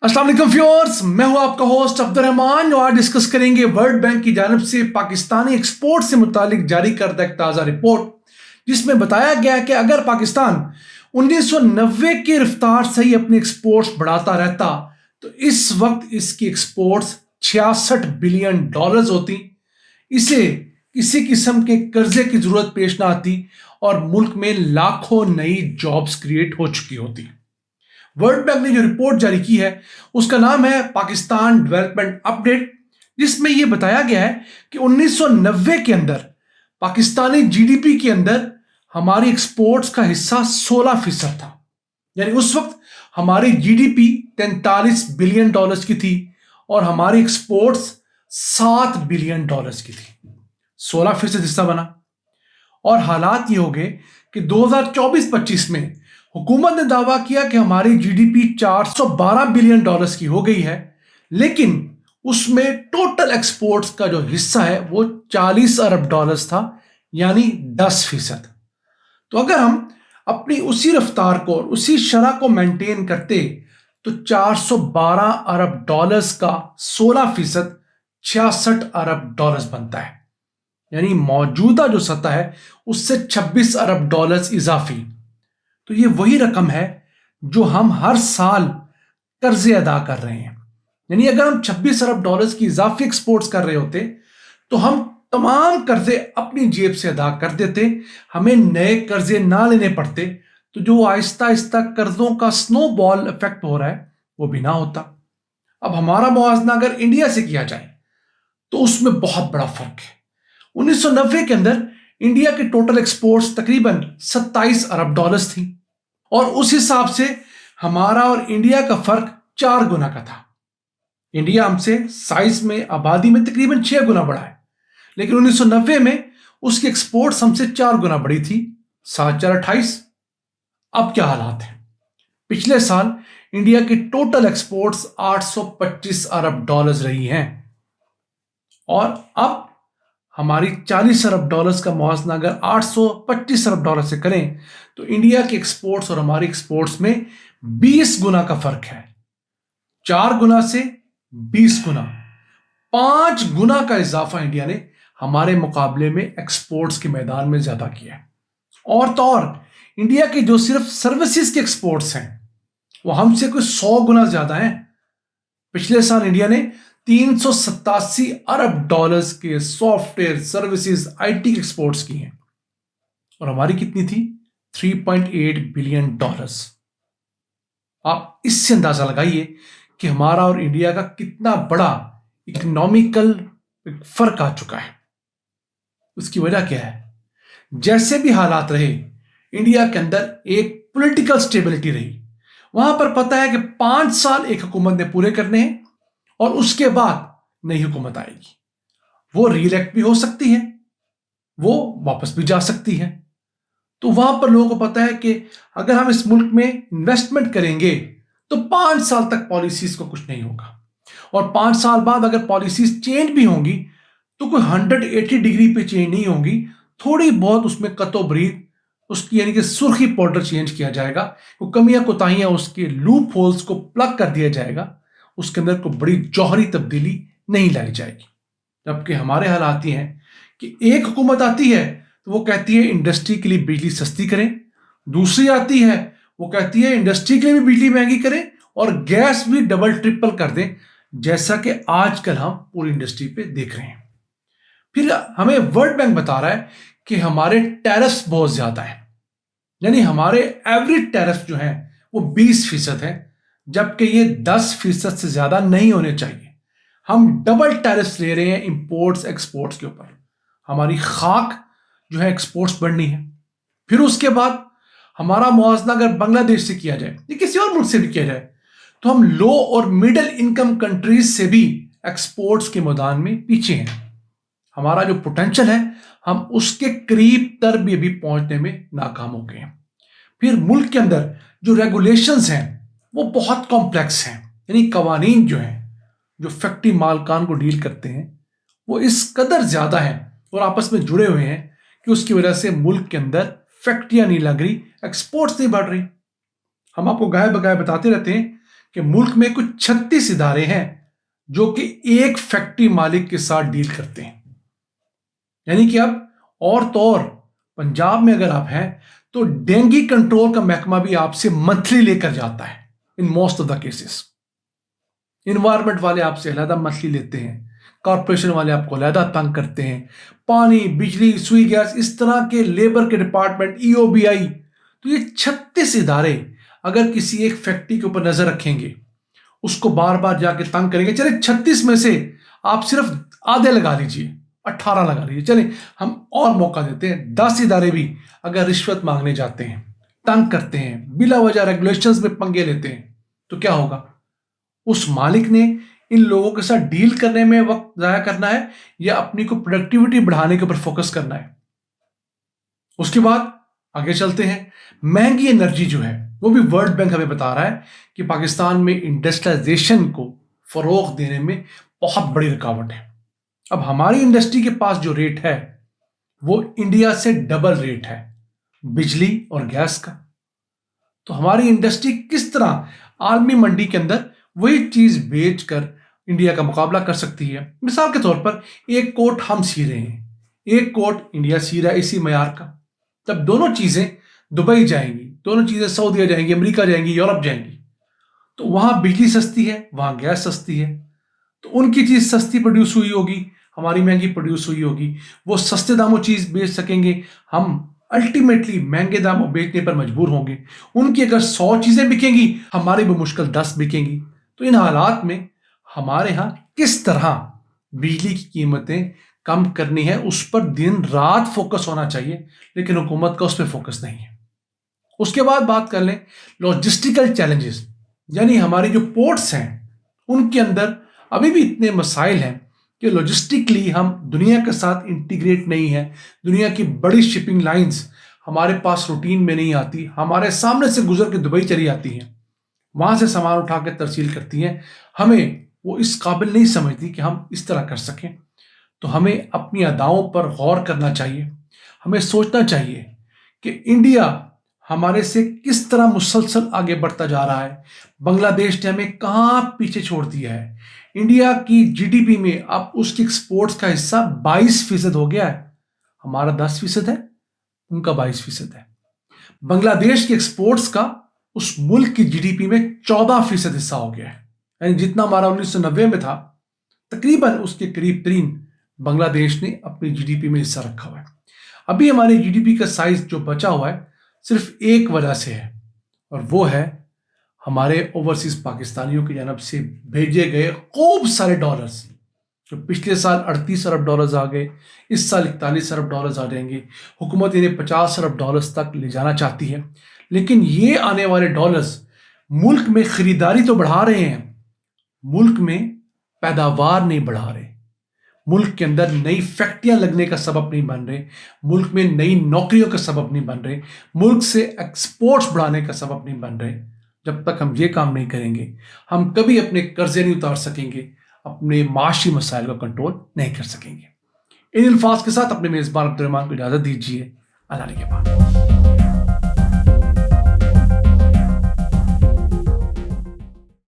अस्सलाम वालेकुम व्यूअर्स, मैं हूं आपका होस्ट अब्दुल रहमान और आज डिस्कस करेंगे वर्ल्ड बैंक की जानिब से पाकिस्तानी एक्सपोर्ट से मुतालिक जारी करदा एक ताज़ा रिपोर्ट, जिसमें बताया गया कि अगर पाकिस्तान 1990 की रफ्तार से ही अपनी एक्सपोर्ट्स बढ़ाता रहता तो इस वक्त इसकी एक्सपोर्ट्स 66 बिलियन डॉलर्स होती। इसे किसी किस्म के कर्जे की जरूरत पेश ना आती और मुल्क में लाखों नई जॉब्स क्रिएट हो चुकी होती। वर्ल्ड बैंक ने जो रिपोर्ट जारी की है उसका नाम है पाकिस्तान डेवलपमेंट अपडेट, जिसमें यह बताया गया है कि 1990 के अंदर पाकिस्तानी जीडीपी के अंदर हमारी एक्सपोर्ट्स का हिस्सा 16% था। यानी उस वक्त हमारी जीडीपी 43 बिलियन डॉलर्स की थी और हमारी एक्सपोर्ट्स 7 बिलियन डॉलर्स की थी। 16% हिस्सा बना और हालात ये हो गए कि 2024-25 में हुकूमत ने दावा किया कि हमारी जीडीपी 412 बिलियन डॉलर्स की हो गई है, लेकिन उसमें टोटल एक्सपोर्ट्स का जो हिस्सा है वो 40 अरब डॉलर्स था, यानी 10%। तो अगर हम अपनी उसी रफ्तार को और उसी शरह को मेंटेन करते तो 412 अरब डॉलर्स का 16% 66 अरब डॉलर्स बनता है, यानी मौजूदा जो सतह है उससे 26 अरब डॉलर्स इजाफी। तो ये वही रकम है जो हम हर साल कर्जे अदा कर रहे हैं। यानी अगर हम 26 अरब डॉलर्स की इजाफी एक्सपोर्ट्स कर रहे होते तो हम तमाम कर्जे अपनी जेब से अदा कर देते, हमें नए कर्जे ना लेने पड़ते, तो जो आहिस्ता आहिस्ता कर्जों का स्नोबॉल इफेक्ट हो रहा है वो भी ना होता। अब हमारा मुआवजा अगर इंडिया से किया जाए तो उसमें बहुत बड़ा फर्क है। 1990 के अंदर इंडिया के टोटल एक्सपोर्ट्स तकरीबन 27 अरब डॉलर्स थी और उस हिसाब से हमारा और इंडिया का फर्क 4 गुना का था। इंडिया हमसे साइज में, आबादी में तकरीबन 6 गुना बड़ा है, लेकिन 1990 में उसकी एक्सपोर्ट्स हमसे 4 गुना बड़ी थी, 7/4 = 28। अब क्या हालात है? पिछले साल इंडिया की टोटल एक्सपोर्ट्स 825 अरब डॉलर्स रही हैं और अब हमारी 40 अरब डॉलर्स का मुआवजा अगर 825 अरब डॉलर से करें तो इंडिया की एक्सपोर्ट्स और हमारी एक्सपोर्ट्स में 20 गुना का फर्क है। 4 गुना से 20 गुना, 5 गुना का इजाफा इंडिया ने हमारे मुकाबले में एक्सपोर्ट्स के मैदान में ज्यादा किया है। और तो और इंडिया की जो सिर्फ सर्विसेज के एक्सपोर्ट्स हैं वो हमसे कोई 100 गुना ज्यादा हैं। पिछले साल इंडिया ने 387 अरब डॉलर्स के सॉफ्टवेयर, सर्विसेज, आईटी के एक्सपोर्ट्स की हैं और हमारी कितनी थी? 3.8 बिलियन डॉलर्स। आप इससे अंदाजा लगाइए कि हमारा और इंडिया का कितना बड़ा इकोनॉमिकल फर्क आ चुका है। उसकी वजह क्या है? जैसे भी हालात रहे, इंडिया के अंदर एक पॉलिटिकल स्टेबिलिटी रही। वहां पर पता है कि 5 साल एक हुकूमत ने पूरे करने हैं और उसके बाद नई हुकूमत आएगी। वो रीइलेक्ट भी हो सकती है, वो वापस भी जा सकती है। तो वहां पर लोगों को पता है कि अगर हम इस मुल्क में इन्वेस्टमेंट करेंगे तो 5 साल तक पॉलिसीज को कुछ नहीं होगा और 5 साल बाद अगर पॉलिसीज चेंज भी होंगी तो कोई 180 डिग्री पे चेंज नहीं होंगी, थोड़ी बहुत उसमें कतोबरीद उसकी यानी कि सुर्खी पाउडर चेंज किया जाएगा, वो कमियां कोताहियां, उसके लूप होल्स को प्लग कर दिया जाएगा, उसके अंदर कोई बड़ी जौहरी तब्दीली नहीं लाई जाएगी। जबकि हमारे हालात ये हैं कि एक हुकूमत आती है तो वो कहती है इंडस्ट्री के लिए बिजली सस्ती करें, दूसरी आती है वो कहती है इंडस्ट्री के लिए भी बिजली महंगी करें और गैस भी डबल ट्रिपल कर दें, जैसा कि आजकल हम पूरी इंडस्ट्री पे देख रहे हैं। फिर हमें वर्ल्ड बैंक बता रहा है कि हमारे टैरिफ्स बहुत ज्यादा है, यानी हमारे एवरेज टैरिफ जो है वो 20% है, जबकि ये 10% से ज्यादा नहीं होने चाहिए। हम डबल टैरिफ ले रहे हैं इंपोर्ट्स एक्सपोर्ट्स के ऊपर। हमारी खाक जो है एक्सपोर्ट्स बढ़नी है। फिर उसके बाद हमारा मुआवजा अगर बांग्लादेश से किया जाए या किसी और मुल्क से भी किया जाए तो हम लो और मिडिल इनकम कंट्रीज से भी एक्सपोर्ट्स के मैदान में पीछे हैं। हमारा जो पोटेंशियल है हम उसके करीब तर भी अभी पहुंचने में नाकाम हो गए हैं। फिर मुल्क के अंदर जो रेगुलेशंस हैं वो बहुत कॉम्प्लेक्स हैं, यानी कवानीन जो हैं जो फैक्ट्री मालकान को डील करते हैं वो इस कदर ज्यादा हैं और आपस में जुड़े हुए हैं कि उसकी वजह से मुल्क के अंदर फैक्ट्रियां नहीं लग रही, एक्सपोर्ट्स नहीं बढ़ रही। हम आपको गाय बगाए बताते रहते हैं कि मुल्क में कुछ 36 इदारे हैं जो कि एक फैक्ट्री मालिक के साथ डील करते हैं। यानी कि अब और तो और पंजाब में अगर आप हैं तो डेंगू कंट्रोल का महकमा भी आपसे मंथली लेकर जाता है in most of the cases. Environment वाले आपसे अलहदा मंथली लेते हैं, कॉरपोरेशन वाले आपको अलहदा तंग करते हैं, पानी, बिजली, सुई गैस, इस तरह के लेबर के डिपार्टमेंट, EOBI। तो ये 36 इदारे अगर किसी एक फैक्ट्री के ऊपर नजर रखेंगे, उसको बार बार जाके तंग करेंगे। चले 36 में से आप सिर्फ आधे लगा लीजिए, 18 लगा लीजिए, चले हम और मौका देते हैं, 10 इदारे भी अगर रिश्वत मांगने जाते हैं, तंग करते हैं, बिला वजह रेगुलेशंस में पंगे लेते हैं, तो क्या होगा? उस मालिक ने इन लोगों के साथ डील करने में वक्त जाया करना है या अपनी को प्रोडक्टिविटी बढ़ाने के ऊपर फोकस करना है? उसके बाद आगे चलते हैं। महंगी एनर्जी जो है वो भी वर्ल्ड बैंक हमें बता रहा है कि पाकिस्तान में इंडस्ट्रियलाइजेशन को फरोग देने में बहुत बड़ी रुकावट है। अब हमारी इंडस्ट्री के पास जो रेट है वो इंडिया से डबल रेट है बिजली और गैस का। तो हमारी इंडस्ट्री किस तरह आलमी मंडी के अंदर वही चीज बेचकर इंडिया का मुकाबला कर सकती है? मिसाल के तौर पर एक कोट हम सी रहे हैं, एक कोट इंडिया सी रहा है इसी मयार का। तब दोनों चीजें दुबई जाएंगी, दोनों चीजें सऊदीया जाएंगी, अमेरिका जाएंगी, यूरोप जाएंगी, तो वहां बिजली सस्ती है, वहां गैस सस्ती है, तो उनकी चीज सस्ती प्रोड्यूस हुई होगी, हमारी महंगी प्रोड्यूस हुई होगी। वो सस्ते दामों चीज बेच सकेंगे, हम अल्टीमेटली महंगे दामों बेचने पर मजबूर होंगे। उनकी अगर 100 चीजें बिकेंगी, हमारी मुश्किल 10 बिकेंगी। तो इन हालात में हमारे यहाँ किस तरह बिजली की कीमतें कम करनी है, उस पर दिन रात फोकस होना चाहिए, लेकिन हुकूमत का उस पर फोकस नहीं है। उसके बाद बात कर लें लॉजिस्टिकल चैलेंजेस, यानी हमारी जो पोर्ट्स हैं उनके अंदर अभी भी इतने मसाइल हैं कि लॉजिस्टिकली हम दुनिया के साथ इंटीग्रेट नहीं है। दुनिया की बड़ी शिपिंग लाइंस हमारे पास रूटीन में नहीं आती, हमारे सामने से गुजर के दुबई चली आती हैं, वहां से सामान उठा के तरसील करती हैं। हमें वो इस काबिल नहीं समझती कि हम इस तरह कर सकें। तो हमें अपनी अदाओं पर गौर करना चाहिए। हमें सोचना चाहिए कि इंडिया हमारे से किस तरह मुसलसल आगे बढ़ता जा रहा है। बांग्लादेश ने हमें कहाँ पीछे छोड़ दिया है। इंडिया की GDP में अब उसकी एक्सपोर्ट्स का हिस्सा 22% हो गया है, हमारा 10% है, उनका 22% है। बांग्लादेश की एक्सपोर्ट्स का उस मुल्क की GDP में 14% हिस्सा हो गया है, यानी जितना हमारा 1990 में था तकरीबन उसके करीब तरीन बांग्लादेश ने अपनी GDP में हिस्सा रखा हुआ है। अभी हमारी GDP का साइज जो बचा हुआ है सिर्फ एक वजह से है, और वो है हमारे ओवरसीज पाकिस्तानियों की जानब से भेजे गए खूब सारे डॉलर्स। जो पिछले साल 38 अरब डॉलर्स आ गए, इस साल 41 अरब डॉलर्स आ जाएंगे। हुकूमत इन्हें 50 अरब डॉलर्स तक ले जाना चाहती है, लेकिन ये आने वाले डॉलर्स मुल्क में खरीदारी तो बढ़ा रहे हैं, मुल्क में पैदावार नहीं बढ़ा रहे, मुल्क के अंदर नई फैक्ट्रियां लगने का सबब नहीं बन रहे, मुल्क में नई नौकरियों का सबब नहीं बन रहे, मुल्क से एक्सपोर्ट्स बढ़ाने का सबब नहीं बन रहे। जब तक हम ये काम नहीं करेंगे, हम कभी अपने कर्जे नहीं उतार सकेंगे, अपने माशी मसाइल को कंट्रोल नहीं कर सकेंगे। इन अल्फाज के साथ अपने मेजबान अब्दुल रहमान को इजाजत दीजिए। अल्लाह के बाद।